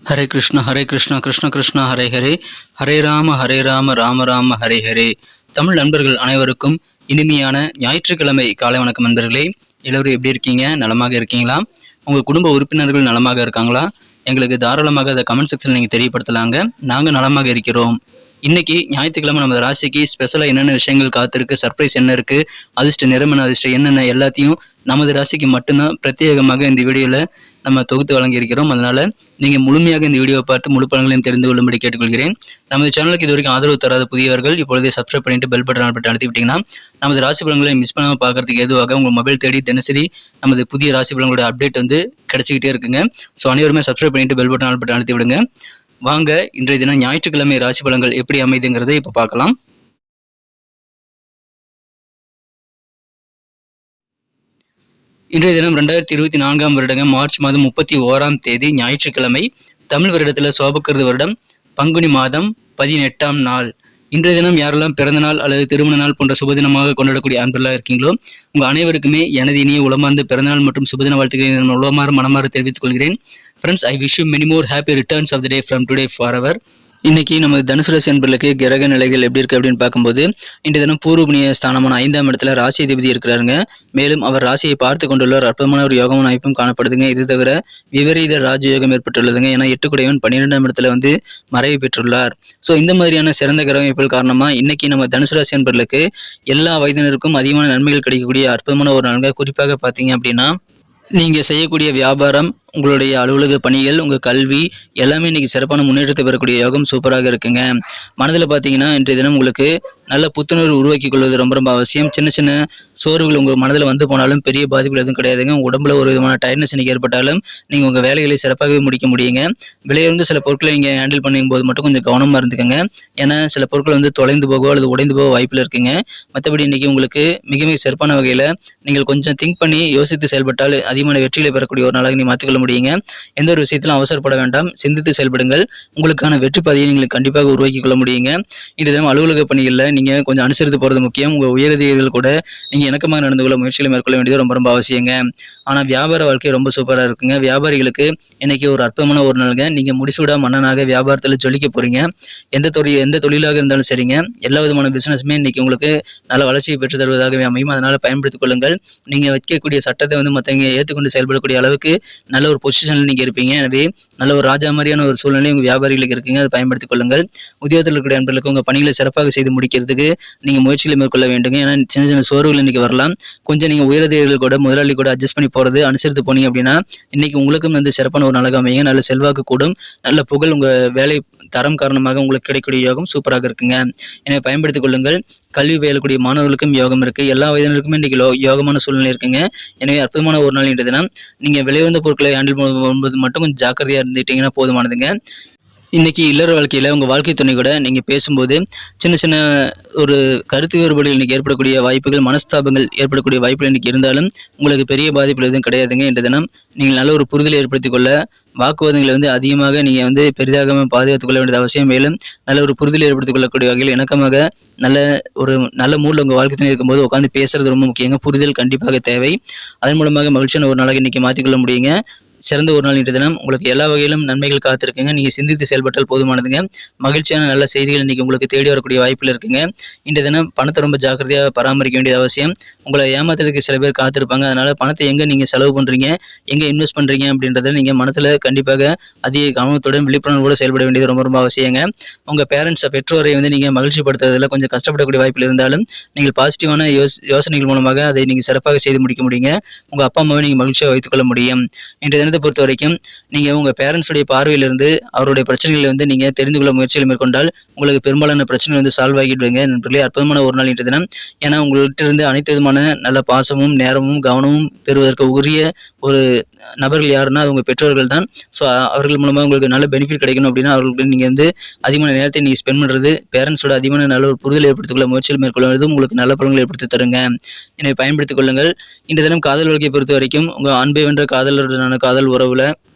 ஹரே கிருஷ்ணா கிருஷ்ண கிருஷ்ணா ஹரே ஹரே, ஹரே ராம ராம ராம ஹரே ஹரே. தமிழ் நண்பர்கள் அனைவருக்கும் இனிமையான ஞாயிற்றுக்கிழமை காலை வணக்கம் நண்பர்களே. எல்லோரும் எப்படி இருக்கீங்க? நலமாக இருக்கீங்களா? உங்கள் குடும்ப உறுப்பினர்கள் நலமாக இருக்காங்களா? எங்களுக்கு தாராளமாக அதை கமெண்ட் செக்ஷனில் நீங்கள் தெரியப்படுத்தலாங்க. நாங்கள் நலமாக இருக்கிறோம். இன்னைக்கு ஞாயிற்றுக்கிழமை நம்ம ராசிக்கு ஸ்பெஷலாக என்னென்ன விஷயங்கள் காத்திருக்கு, சர்ப்ரைஸ் என்ன இருக்குது, அதிர்ஷ்ட நிறமன அதிர்ஷ்டம் என்னென்ன எல்லாத்தையும் நமது ராசிக்கு மட்டும்தான் பிரத்யேகமாக இந்த வீடியோவில் நம்ம தொகுத்து வழங்கியிருக்கிறோம். அதனால் நீங்கள் முழுமையாக இந்த வீடியோவை பார்த்து முழு பலன்களையும் தெரிந்து கொள்ளும்படி கேட்டுக்கொள்கிறேன். நமது சேனலுக்கு இது வரைக்கும் ஆதரவு தராத புதியவர்கள் இப்பொழுதே சப்ஸ்கிரைப் பண்ணிட்டு பெல் பட்டன் அழுத்தி விட்டிங்கன்னா நமது ராசி பலன்களை மிஸ் பண்ணாமல் பார்க்கறதுக்கு ஏதுவாக உங்கள் மொபைல் தேடி தினசரி நமது புதிய ராசி பலன்களோட அப்டேட் கிடைச்சிக்கிட்டே இருக்குங்க. ஸோ அனைவருமே சப்ஸ்கிரைப் பண்ணிட்டு பெல் பட்டன் அழுத்தி விடுங்க. வாங்க இன்றைய தினம் ஞாயிற்றுக்கிழமை ராசி பலன்கள் எப்படி அமைதுங்கிறத இப்ப பார்க்கலாம். இன்றைய தினம் 2024 வருடங்க மார்ச் மாதம் 31ஆம் தேதி ஞாயிற்றுக்கிழமை, தமிழ் வருடத்துல சோபக்கிருது வருடம் பங்குனி மாதம் 18ஆம் நாள். இன்றைய தினம் யாரெல்லாம் பிறந்த நாள் அல்லது திருமண நாள் போன்ற சுபதினமாக கொண்டாடக்கூடிய அன்பர்களாக இருக்கீங்களோ உங்க அனைவருக்குமே எனது இனிய உளமார்ந்த பிறந்தநாள் மற்றும் சுபதின வாழ்த்துக்களை உளமாற மனமாற தெரிவித்துக் கொள்கிறேன். Friends, I wish you many more happy returns of the day from today forever. இன்னைக்கு நமது தனுசு ராசி அன்பர்களுக்கு கிரக நிலைகள் எப்படி இருக்கு அப்படின்னு பார்க்கும்போது, இன்றைய தினம் பூர்வ புண்ணிய ஸ்தானமான 5ஆம் இடத்துல ராசி அதிபதி இருக்கிறாருங்க. மேலும் அவர் ராசியை பார்த்து கொண்டுள்ள ஒரு அற்புதமான ஒரு யோகமான அமைப்பும் காணப்படுதுங்க. இது தவிர விபரீத ராஜயோகம் ஏற்பட்டுள்ளதுங்க. ஏன்னா 8 குடையவன் 12ஆம் இடத்துல மறைவு பெற்றுள்ளார். ஸோ இந்த மாதிரியான சிறந்த கிரக அமைப்புகள் காரணமா இன்னைக்கு நம்ம தனுசு ராசி அன்பர்களுக்கு எல்லா வயதினருக்கும் அதிகமான நன்மைகள் கிடைக்கக்கூடிய அற்புதமான ஒரு நாளுங்க. குறிப்பாக பார்த்தீங்க அப்படின்னா, நீங்க செய்யக்கூடிய வியாபாரம், உங்களுடைய அலுவலக பணிகள், உங்கள் கல்வி எல்லாமே இன்னைக்கு சிறப்பான முன்னேற்றத்தை பெறக்கூடிய யோகம் சூப்பராக இருக்குங்க. மனதில் பார்த்தீங்கன்னா இன்றைய தினம் உங்களுக்கு நல்ல புத்துணர்வு உருவாக்கி கொள்வது ரொம்ப ரொம்ப அவசியம். சின்ன சின்ன சோர்வுகள் உங்கள் மனதில் போனாலும் பெரிய பாதிப்புகள் எதுவும் கிடையாதுங்க. உங்கள் உடம்புல ஒரு விதமான டயர்ட்னஸ் இன்னைக்கு ஏற்பட்டாலும் நீங்கள் உங்கள் வேலைகளை சிறப்பாகவே முடிக்க முடியுங்க. விலையிலிருந்து சில பொருட்களை நீங்கள் ஹேண்டில் பண்ணும்போது மட்டும் கொஞ்சம் கவனமாக இருந்துக்கோங்க. ஏன்னா சில பொருட்கள் தொலைந்து போகவோ அல்லது உடைந்து போக வாய்ப்பில் இருக்குங்க. மற்றபடி இன்னைக்கு உங்களுக்கு மிக மிக சிறப்பான வகையில் நீங்கள் கொஞ்சம் திங்க் பண்ணி யோசித்து செயல்பட்டால் அதிகமான வெற்றிகளை பெறக்கூடிய ஒரு நாளாக நீங்கள் மாற்றிக்கொள்ள முடியுங்க. எந்த ஒரு விஷயத்திலும் அவசரப்பட வேண்டாம், சிந்தித்து செயல்படுங்கள். உங்களுக்கான வெற்றி பாதையை நீங்கள் கண்டிப்பாக உருவாக்கி கொள்ள முடியுங்க. இன்றைய தினம் அலுவலக பணிகளில் நீங்கள் கொஞ்சம் அனுசரித்து போகிறது முக்கியம். உங்கள் உயரதிகாரிகள் கூட நீங்கள் இணக்கமாக நடந்து கொள்ள முயற்சிகளை மேற்கொள்ள வேண்டியது ரொம்ப ரொம்ப அவசியங்க. ஆனால் வியாபார வாழ்க்கை ரொம்ப சூப்பராக இருக்குங்க. வியாபாரிகளுக்கு இன்னைக்கு ஒரு அற்புதமான ஒரு நாளுங்க. நீங்கள் முடிசூடா மன்னனாக வியாபாரத்தில் ஜொலிக்க போறீங்க. எந்த தொழிலாக இருந்தாலும் சரிங்க, எல்லா விதமான பிசினஸுமே இன்னைக்கு உங்களுக்கு நல்ல வளர்ச்சியை பெற்று தருவதாகவே அமையும். அதனால பயன்படுத்திக் கொள்ளுங்கள். நீங்கள் வைக்கக்கூடிய சட்டத்தை மற்றவங்க ஏற்றுக்கொண்டு செயல்படக்கூடிய அளவுக்கு நல்ல ஒரு பொசிஷனில் நீங்கள் இருப்பீங்க. எனவே நல்ல ஒரு ராஜா மாதிரியான ஒரு சூழ்நிலை உங்கள் வியாபாரிகளுக்கு இருக்குங்க. அதை பயன்படுத்திக் கொள்ளுங்கள். உத்தியோகத்தில் இருக்கக்கூடிய நண்பர்களுக்கு உங்கள் பணிகளை சிறப்பாக செய்து முடிக்கிறதுக்கு நீங்கள் முயற்சிகளை மேற்கொள்ள வேண்டுங்க. ஏன்னா சின்ன சின்ன சோர்வுகள் இன்னைக்கு வரலாம். கொஞ்சம் நீங்கள் உயரதிகாரிகள் கூட முதலாளி கூட அட்ஜஸ்ட் பண்ணி போகிறது அனுசரித்து போனீங்க அப்படின்னா இன்னைக்கு உங்களுக்கும் சிறப்பான ஒரு நாளாக அமையுங்க. நல்ல செல்வாக்கு கூடும். நல்ல புகழ் உங்கள் வேலை தரம் காரணமாக உங்களுக்கு கிடைக்கக்கூடிய யோகம் சூப்பராக இருக்குங்க. எனவே பயன்படுத்திக் கொள்ளுங்கள். கல்வி பயிலக்கூடிய மாணவர்களுக்கும் யோகம் இருக்கு. எல்லா வயதினருக்குமே இன்னைக்கு யோகமான சூழ்நிலை இருக்குங்க. எனவே அற்புதமான ஒரு நாள் இன்றைய தினம். நீங்க விலையுறந்த பொருட்களை ஹேண்டில் பண்ணும்போது மட்டும் கொஞ்சம் ஜாக்கிரதையா இருந்துட்டீங்கன்னா போதுமானதுங்க. இன்னைக்கு இல்லற வாழ்க்கையில உங்க வாழ்க்கை துணை கூட நீங்க பேசும்போது சின்ன சின்ன ஒரு கருத்து வேறுபாடுகள் இன்னைக்கு ஏற்படக்கூடிய வாய்ப்புகள், மனஸ்தாபங்கள் ஏற்படக்கூடிய வாய்ப்புகள் இன்னைக்கு இருந்தாலும் உங்களுக்கு பெரிய பாதிப்புகள் எதுவும் கிடையாதுங்க. இன்றைய தினம் நீங்கள் நல்ல ஒரு புரிதலை ஏற்படுத்திக் கொள்ள வாக்குவாதங்களை அதிகமாக நீங்க பெரிதாக பாதுகாத்துக் கொள்ள வேண்டியது அவசியம். மேலும் நல்ல ஒரு புரிதலை ஏற்படுத்திக் கொள்ளக்கூடிய வகையில் இணக்கமாக நல்ல மூடில் உங்க வாழ்க்கை துணை இருக்கும்போது உட்காந்து பேசுறது ரொம்ப முக்கியங்க. புரிதல் கண்டிப்பாக தேவை. அதன் மூலமாக மகிழ்ச்சியான ஒரு நாளாக இன்னைக்கு மாற்றிக்கொள்ள முடியுங்க. சிறந்த ஒரு நாள் இன்றைய தினம். உங்களுக்கு எல்லா வகையிலும் நன்மைகள் காத்திருக்குங்க. நீங்க சிந்தித்து செயல்பட்டால் போதுமானதுங்க. மகிழ்ச்சியான நல்ல செய்திகள் இன்னைக்கு உங்களுக்கு தேடி வரக்கூடிய வாய்ப்புகள் இருக்குங்க. இன்றைய தினம் பணத்தை ரொம்ப ஜாக்கிரதையாக பராமரிக்க வேண்டியது அவசியம். உங்களை ஏமாத்துறதுக்கு சில பேர் காத்திருப்பாங்க. அதனால பணத்தை எங்க நீங்க செலவு பண்றீங்க, எங்க இன்வெஸ்ட் பண்றீங்க அப்படின்றத நீங்க மனசுல கண்டிப்பாக அதிக கவனத்துடன் விழிப்புணர்வோடு செயல்பட வேண்டியது ரொம்ப ரொம்ப அவசியங்க. உங்க பெற்றோரை நீங்க மகிழ்ச்சிப்படுத்துறதுல கொஞ்சம் கஷ்டப்படக்கூடிய வாய்ப்புகள் இருந்தாலும் நீங்கள் பாசிட்டிவான யோசனைகள் மூலமாக அதை நீங்க சிறப்பாக செய்து முடிக்க முடியுங்க. உங்க அப்பா அம்மாவை நீங்க மகிழ்ச்சியாக வைத்துக் கொள்ள முடியும். இன்றைய தினத்தை பொறுத்த வரைக்கும் நீங்க உங்க பேரண்ட்ஸுடைய பார்வையிலிருந்து அவருடைய பிரச்சனைகளை நீங்க தெரிந்து கொள்ள முயற்சிகளை மேற்கொண்டால் உங்களுக்கு பெரும்பாலான பிரச்சனை சால்வ் ஆகிடுவீங்க. நண்பர்களே, அற்புதமான ஒரு நாள் இன்றைய தினம். ஏன்னா உங்கள்கிட்ட இருந்து அனைத்து விதமான நல்ல பாசமும் நேரமும் கவனமும் பெறுவதற்கு உரிய ஒரு நபர்கள் யாருன்னா அது உங்க பெற்றோர்கள் தான். ஸோ அவர்கள் மூலமா உங்களுக்கு நல்ல பெனிஃபிட் கிடைக்கணும் அப்படின்னா அவர்களுக்கு நீங்க அதிகமான நேரத்தை நீங்க ஸ்பெண்ட் பண்றது, பேரண்ட்ஸோட அதிகமான நல்ல ஒரு புரிதல் ஏற்படுத்திக் கொள்ள முயற்சிகள் மேற்கொள்வது உங்களுக்கு நல்ல பலன்களை ஏற்படுத்தி தருங்க. எனவே பயன்படுத்திக் கொள்ளுங்கள். இன்றைய தினம் காதல் வாழ்க்கையை பொறுத்த வரைக்கும் உங்க அன்பை வென்ற காதலருடனான காதல் உறவுல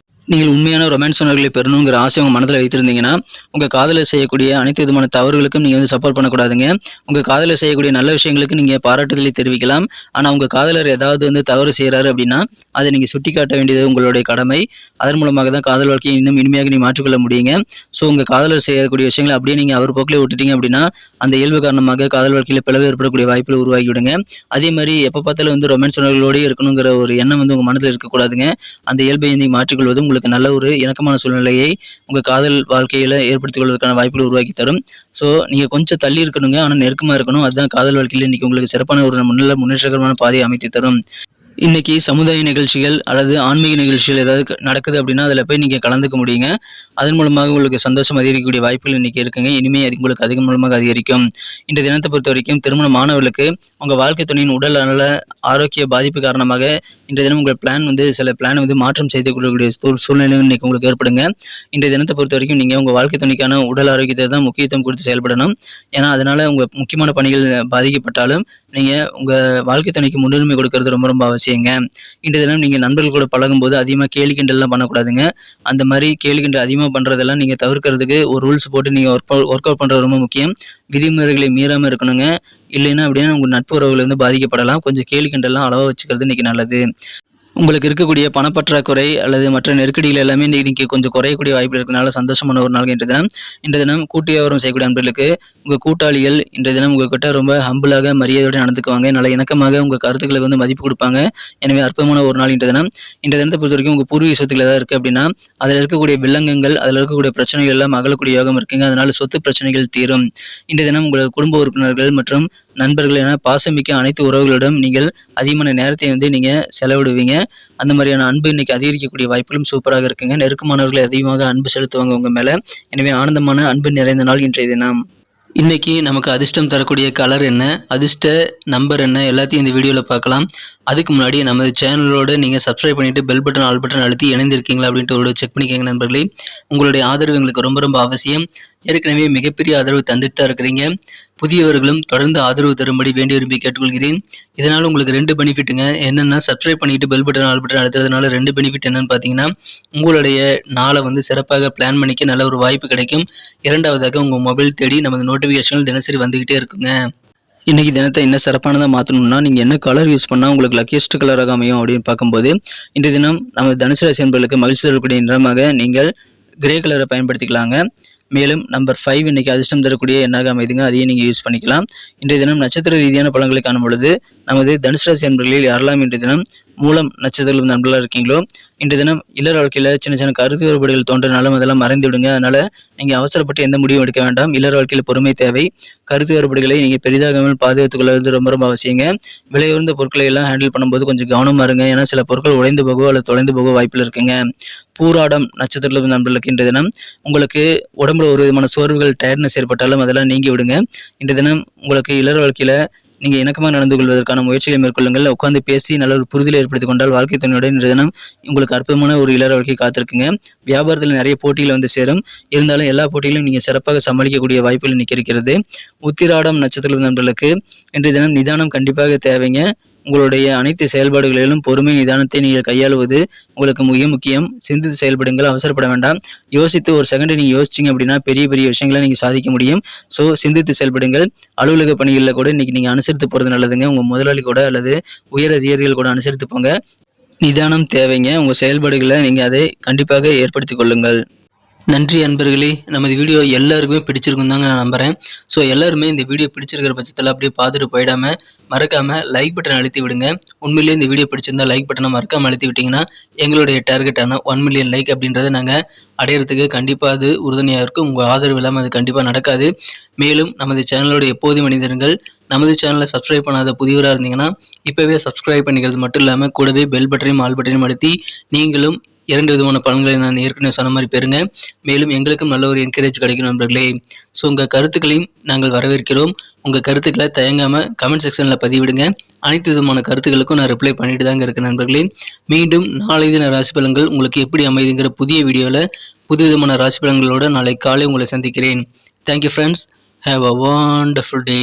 நீங்கள் உண்மையான ரொமான்ஸ் உணர்வுகளை பெறணுங்கிற ஆசை உங்கள் மனதில் வைத்திருந்தீங்கன்னா உங்கள் காதலில் செய்யக்கூடிய அனைத்து விதமான தவறுகளுக்கும் நீங்கள் சப்போர்ட் பண்ணக்கூடாதுங்க. உங்கள் காதலில் செய்யக்கூடிய நல்ல விஷயங்களுக்கு நீங்கள் பாராட்டுதலை தெரிவிக்கலாம். ஆனால் உங்கள் காதலர் ஏதாவது தவறு செய்கிறாரு அப்படின்னா அதை நீங்கள் சுட்டி காட்ட வேண்டியது உங்களுடைய கடமை. அதன் மூலமாக தான் காதல் வாழ்க்கையை இன்னும் இனிமையாக நீங்கள் மாற்றிக்கொள்ள முடியுங்க. ஸோ உங்கள் காதலர் செய்யக்கூடிய விஷயங்களை அப்படியே நீங்கள் அவர் போக்கிலே விட்டுட்டீங்க அப்படின்னா அந்த இயல்பு காரணமாக காதல் வாழ்க்கையில் பிளவு ஏற்படக்கூடிய வாய்ப்புகள் உருவாகி விடுங்க. அதே மாதிரி எப்போ பார்த்தாலும் ரொமான்ஸ் உணர்வுகளோடு இருக்கணுங்கிற ஒரு எண்ணம் உங்கள் மனதில் இருக்கக்கூடாதுங்க. அந்த இயல்பை நீங்கள் மாற்றிக்கொள்வது உங்களுக்கு நல்ல ஒரு இணக்கமான சூழ்நிலையை உங்கள் காதல் வாழ்க்கையில் ஏற்படுத்திக் கொள்வதற்கான வாய்ப்புகள் உருவாக்கி தரும். ஸோ நீங்கள் கொஞ்சம் தள்ளி இருக்கணுங்க, ஆனால் நெருக்கமாக இருக்கணும். அதுதான் காதல் வாழ்க்கையில் இன்னைக்கு உங்களுக்கு சிறப்பான ஒரு நல்ல முன்னேற்றகரமான பாதையை அமைத்து தரும். இன்னைக்கு சமுதாய நிகழ்ச்சிகள் அல்லது ஆன்மீக நிகழ்ச்சிகள் ஏதாவது நடக்குது அப்படின்னா அதில் போய் நீங்கள் கலந்துக்க முடியுங்க. அதன் மூலமாக உங்களுக்கு சந்தோஷம் அதிகரிக்கக்கூடிய வாய்ப்புகள் இன்னைக்கு இருக்குங்க. இனிமே அது உங்களுக்கு அதிகம் மூலமாக அதிகரிக்கும். இந்த தினத்தை பொறுத்த வரைக்கும் திருமணமானவர்களுக்கு உங்கள் வாழ்க்கை துணையின் உடல் நல ஆரோக்கிய பாதிப்பு காரணமாக இன்றைய தினம் உங்கள் சில பிளான் மாற்றம் செய்து கொள்ளக்கூடிய சூழ்நிலை இன்னைக்கு உங்களுக்கு ஏற்படுங்க. இன்றைய தினத்தை பொறுத்த வரைக்கும் நீங்கள் உங்கள் வாழ்க்கை துணைக்கான உடல் ஆரோக்கியத்தை தான் முக்கியத்துவம் கொடுத்து செயல்படணும். ஏன்னா அதனால உங்கள் முக்கியமான பணிகள் பாதிக்கப்பட்டாலும் நீங்கள் உங்கள் வாழ்க்கை துணைக்கு முன்னுரிமை கொடுக்கறது ரொம்ப ரொம்ப அவசியங்க. இன்றைய தினம் நீங்கள் நண்பர்கள் கூட பழகும்போது அதிகமாக கேலி கிண்டல்லாம் பண்ணக்கூடாதுங்க. அந்த மாதிரி கேலி கிண்டல் அதிகமாக பண்ணுறதெல்லாம் நீங்கள் தவிர்க்கிறதுக்கு ஒரு ரூல்ஸ் போட்டு நீங்கள் ஒர்க் அவுட் பண்ணுறது ரொம்ப முக்கியம். விதிமுறைகளை மீறாமல் இருக்கணுங்க. இல்லைன்னா அப்படின்னா உங்கள் நட்பு உறவுகள் பாதிக்கப்படலாம். கொஞ்சம் கேலி கிண்டல்லாம் அளவாக வச்சுக்கிறது இன்னைக்கு நல்லது. உங்களுக்கு இருக்கக்கூடிய பணப்பற்றாக்குறை அல்லது மற்ற நெருக்கடிகள் எல்லாமே இன்னைக்கு கொஞ்சம் குறையக்கூடிய வாய்ப்பு இருக்கிறதுனால சந்தோஷமான ஒரு நாள் இன்றைய தினம் கூட்டு வியாபாரம் செய்யக்கூடிய நண்பர்களுக்கு உங்கள் கூட்டாளிகள் இன்றைய தினம் உங்ககிட்ட ரொம்ப ஹம்பிளாக மரியாதையோடு நடந்துக்குவாங்க. நல்ல இணக்கமாக உங்கள் கருத்துக்களுக்கு மதிப்பு கொடுப்பாங்க. எனவே அற்புதமான ஒரு நாள் இன்றைய தினத்தை பொறுத்த வரைக்கும் உங்கள் பூர்வீக சொத்துக்கள் ஏதாவது இருக்குது அப்படின்னா அதில் இருக்கக்கூடிய வில்லங்கங்கள் அதில் இருக்கக்கூடிய பிரச்சனைகள் எல்லாம் அகலக்கூடிய யோகம் இருக்குங்க. அதனால சொத்து பிரச்சனைகள் தீரும். இன்றைய தினம் உங்கள் குடும்ப உறுப்பினர்கள் மற்றும் நண்பர்கள் என பாசமிக்க அனைத்து உறவுகளிடம் நீங்கள் அதிகமான நேரத்தை நீங்கள் செலவிடுவீங்க. அந்த மாதிரியான அன்பு இன்னைக்கு அதிகரிக்கக்கூடிய வாய்ப்புகளும் சூப்பராக இருக்குங்க. நெருக்கமானவர்கள் அதிகமாக அன்பு செலுத்துவாங்க உங்க மேல. எனவே ஆனந்தமான அன்பு நிறைந்த நாள் இன்றைய தினம். இன்னைக்கு நமக்கு அதிர்ஷ்டம் தரக்கூடிய கலர் என்ன, அதிர்ஷ்ட நம்பர் என்ன, எல்லாத்தையும் இந்த வீடியோவில் பார்க்கலாம். அதுக்கு முன்னாடி நமது சேனலோட நீங்கள் சப்ஸ்கிரைப் பண்ணிட்டு பெல் பட்டன் ஆல் பட்டன் அழுத்தி இணைந்திருக்கீங்களா அப்படின்ட்டு ஒரு செக் பண்ணிக்கோங்க நண்பர்களே. உங்களுடைய ஆதரவு எங்களுக்கு ரொம்ப ரொம்ப அவசியம். ஏற்கனவே மிகப்பெரிய ஆதரவு தந்துட்டு தான் இருக்கிறீங்க. புதியவர்களும் தொடர்ந்து ஆதரவு தரும்படி வேண்டி விரும்பி கேட்டுக்கொள்கிறேன். இதனால் உங்களுக்கு 2 பெனிஃபிட்டுங்க. என்னென்னா சப்ஸ்கிரைப் பண்ணிட்டு பெல் பட்டன் ஆல் பட்டன் அழுத்துறதுனால 2 பெனிஃபிட் என்னன்னு பார்த்தீங்கன்னா உங்களுடைய நாளை சிறப்பாக பிளான் பண்ணிக்க நல்ல ஒரு வாய்ப்பு கிடைக்கும். இரண்டாவதாக உங்கள் மொபைல் தேடி நமது நோட்டிஃபிகேஷன்கள் தினசரி வந்துகிட்டே இருக்குங்க. இன்னைக்கு தினத்தை என்ன சிறப்பானதாக மாற்றணும்னா நீங்கள் என்ன கலர் யூஸ் பண்ணால் உங்களுக்கு லக்கியஸ்ட் கலராக அமையும் அப்படின்னு பார்க்கும்போது இன்றைய தினம் நமது தனுசு ராசி என்பவர்களுக்கு மகிழ்ச்சி தரக்கூடிய நிறமாக நீங்கள் கிரே கலரை பயன்படுத்திக்கலாங்க. மேலும் நம்பர் 5 இன்னைக்கு அதிர்ஷ்டம் தரக்கூடிய எண்ணாக அமைதுங்க. அதையும் நீங்கள் யூஸ் பண்ணிக்கலாம். இன்றைய தினம் நட்சத்திர ரீதியான பலன்களை காணும் பொழுது நமது தனுசு ராசி என்பவர்களில் யாரெல்லாம் இன்றைய தினம் மூலம் நட்சத்திரம் நண்பர்களாக இருக்கீங்களோ இன்றைய தினம் இல்லற வாழ்க்கையில் சின்ன சின்ன கருத்து வேறுபாடுகள் தோன்றினாலும் அதெல்லாம் மறைந்து விடுங்க. அதனால நீங்கள் அவசரப்பட்டு எந்த முடிவும் எடுக்க வேண்டாம். இல்லற வாழ்க்கையில் பொறுமை தேவை. கருத்து வேறுபாடுகளை நீங்கள் பெரிதாகாமல் பாதுகாத்துக் கொள்வது ரொம்ப ரொம்ப அவசியங்க. விலையுயர்ந்த பொருட்களை எல்லாம் ஹேண்டில் பண்ணும்போது கொஞ்சம் கவனமாக இருங்க. ஏன்னா சில பொருட்கள் உடைந்து போகவோ அல்லது தொலைந்து போக வாய்ப்பில் இருக்குங்க. பூராடம் நட்சத்திர நண்பர்களுக்கு இன்றைய தினம் உங்களுக்கு உடம்புல ஒரு விதமான சோர்வுகள் டயர்ட்னஸ் ஏற்பட்டாலும் அதெல்லாம் நீங்கி விடுங்க. இன்றைய தினம் உங்களுக்கு இல்லற வாழ்க்கையில் நீங்கள் இணக்கமாக நடந்து கொள்வதற்கான முயற்சிகளை மேற்கொள்ளுங்கள். உட்காந்து பேசி நல்ல ஒரு புரிதலை ஏற்படுத்திக் கொண்டால் வாழ்க்கை துணையுடன் இன்றைய தினம் உங்களுக்கு அற்புதமான ஒரு இல்லற வாழ்க்கை காத்திருக்குங்க. வியாபாரத்தில் நிறைய போட்டிகள் சேரும். இருந்தாலும் எல்லா போட்டியிலும் நீங்கள் சிறப்பாக சமாளிக்கக்கூடிய வாய்ப்புகள் இன்னைக்கு இருக்கிறது. உத்திராடம் நட்சத்திர நண்பர்களுக்கு இன்றைய தினம் நிதானம் கண்டிப்பாக தேவைங்க. உங்களுடைய அனைத்து செயல்பாடுகளிலும் பொறுமை நிதானத்தை நீங்கள் கையாளுவது உங்களுக்கு மிக முக்கியம். சிந்தித்து செயல்படுங்கள், அவசரப்பட வேண்டாம். யோசித்து ஒரு செகண்ட் நீங்கள் யோசிச்சிங்க அப்படின்னா பெரிய பெரிய விஷயங்களை நீங்கள் சாதிக்க முடியும். ஸோ சிந்தித்து செயல்படுங்கள். அலுவலக பணிகளில் கூட இன்னைக்கு நீங்கள் அனுசரித்து போகிறது நல்லதுங்க. உங்கள் முதலாளி கூட அல்லது உயர் அதிகாரிகள் கூட அனுசரித்து போங்க. நிதானம் தேவைங்க. உங்கள் செயல்பாடுகளை நீங்கள் அதை கண்டிப்பாக ஏற்படுத்தி கொள்ளுங்கள். நன்றி அன்பர்களே. நமது வீடியோ எல்லாருக்குமே பிடிச்சிருக்கும் தாங்க நான் நம்புகிறேன். ஸோ எல்லாருமே இந்த வீடியோ பிடிச்சிருக்கிற பட்சத்தில் அப்படியே பார்த்துட்டு போயிடாமல் மறக்காமல் லைக் பட்டன் அழுத்தி விடுங்க. உண்மையிலேயே இந்த வீடியோ பிடிச்சிருந்தா லைக் பட்டனை மறக்காமல் அழுத்தி விட்டிங்கன்னா எங்களுடைய டார்கெட்டான 1 மில்லியன் லைக் அப்படின்றத நாங்கள் அடையிறதுக்கு கண்டிப்பாக அது உறுதுணையாக இருக்கும். உங்கள் ஆதரவு இல்லாமல் அது கண்டிப்பாக நடக்காது. மேலும் நமது சேனலோட எப்போதும் மனிதர்கள் நமது சேனலை சப்ஸ்கிரைப் பண்ணாத புதியவராக இருந்தீங்கன்னா இப்போவே சப்ஸ்கிரைப் பண்ணிக்கிறது மட்டும் இல்லாமல் கூடவே பெல் பட்டனையும் ஆல் பட்டனையும் அழுத்தி நீங்களும் 2 விதமான பலன்களை நான் ஏற்கனவே சொன்ன மாதிரி பெறுங்க. மேலும் எங்களுக்கும் நல்ல ஒரு என்கரேஜ் கிடைக்கும் நண்பர்களே. ஸோ உங்கள் கருத்துக்களையும் நாங்கள் வரவேற்கிறோம். உங்கள் கருத்துக்களை தயங்காமல் கமெண்ட் செக்ஷனில் பதிவிடுங்க. அனைத்து விதமான கருத்துக்களுக்கும் நான் ரிப்ளை பண்ணிட்டு தாங்க இருக்கேன் நண்பர்களே. மீண்டும் நாளை தின ராசி பலன்கள் உங்களுக்கு எப்படி அமைதுங்கிற புதிய வீடியோவில் புது விதமான ராசி பலன்களோடு நாளை காலை உங்களை சந்திக்கிறேன். Thank you friends. Have a wonderful day.